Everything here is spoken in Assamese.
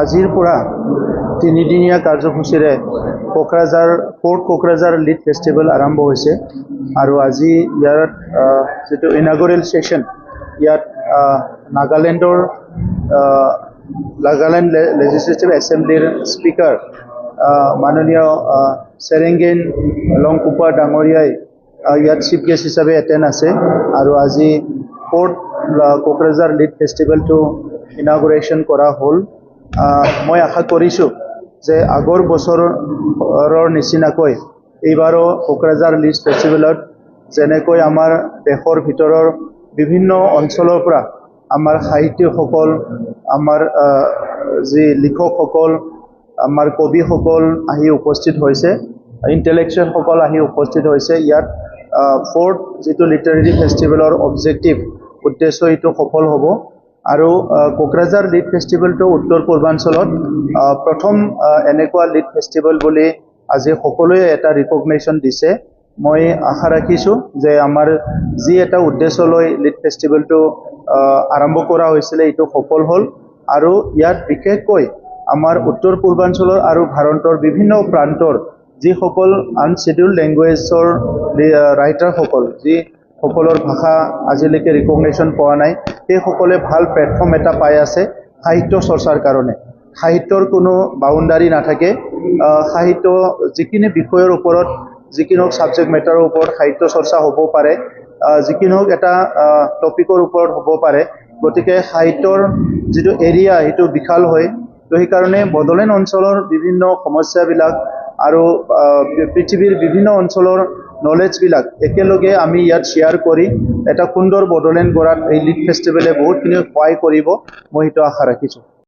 আজিৰ পৰা তিনিদিনীয়া কাৰ্যসূচীৰে ফোৰ্ট কোকৰাঝাৰ লিড ফেষ্টিভেল আৰম্ভ হৈছে আৰু আজি ইয়াৰ যেটো ইনাগুৰেল সেশন ইয়াত নাগালেণ্ড লেজিসলেটিভ এছেম্বলিৰ স্পিকাৰ মাননীয় সেৰেঙ্গেন লংকুপা ডাঙৰীয়াই ইয়াত চিফ গেষ্ট হিচাপে এটেণ্ড আছে আৰু আজি ফোৰ্ট কোকৰাঝাৰ লিড ফেষ্টিভেলটো ইনাগুৰেশ্যন কৰা হ'ল। মই আশা কৰিছোঁ যে আগৰ বছৰৰ নিচিনাকৈ এইবাৰো কোকৰাঝাৰ লিড ফেষ্টিভেলত যেনেকৈ আমাৰ দেশৰ ভিতৰৰ বিভিন্ন অঞ্চলৰ পৰা আমাৰ সাহিত্যিকসকল, আমাৰ যি লিখকসকল, আমাৰ কবিসকল আহি উপস্থিত হৈছে, ইণ্টেলেকচুৱেলসকল আহি উপস্থিত হৈছে। ইয়াত ফোৰ্ট যিটো লিটাৰেৰী ফেষ্টিভেলৰ অবজেক্টিভ উদ্দেশ্য এইটো সফল হ'ব আৰু কোকৰাঝাৰ লিড ফেষ্টিভেলটো উত্তৰ পূৰ্বাঞ্চলত প্ৰথম এনেকুৱা লিড ফেষ্টিভেল বুলি আজি সকলোৱে এটা ৰিকগনিশ্যন দিছে। মই আশা ৰাখিছোঁ যে আমাৰ যি এটা উদ্দেশ্য লৈ লিড ফেষ্টিভেলটো আৰম্ভ কৰা হৈছিলে এইটো সফল হ'ল আৰু ইয়াত বিশেষকৈ আমাৰ উত্তৰ পূৰ্বাঞ্চলৰ আৰু ভাৰতৰ বিভিন্ন প্ৰান্তৰ যিসকল আনশ্বেডিউল্ড লেংগুৱেজৰ ৰাইটাৰসকল, যিসকলৰ ভাষা আজিলৈকে ৰিকগনিশ্যন পোৱা নাই, সেইসকলে ভাল প্লেটফৰ্ম এটা পাই আছে সাহিত্য চৰ্চাৰ কাৰণে। সাহিত্যৰ কোনো বাউণ্ডাৰী নাথাকে। সাহিত্য যিখিনি বিষয়ৰ ওপৰত, যিকোনো ছাবজেক্ট মেটাৰৰ ওপৰত সাহিত্য চৰ্চা হ'ব পাৰে, যিকোনো এটা টপিকৰ ওপৰত হ'ব পাৰে। গতিকে সাহিত্যৰ যিটো এৰিয়া সেইটো বিশাল হয়। তো সেইকাৰণে বড়োলেণ্ড অঞ্চলৰ বিভিন্ন সমস্যাবিলাক আৰু পৃথিৱীৰ বিভিন্ন অঞ্চলৰ নলেজবিলাক একেলগে আমি ইয়াত শ্বেয়াৰ কৰি এটা সুন্দৰ বড়োলেণ্ড গঢ়াত এই লিড ফেষ্টিভেলে বহুতখিনি সহায় কৰিব, মই সেইটো আশা ৰাখিছোঁ।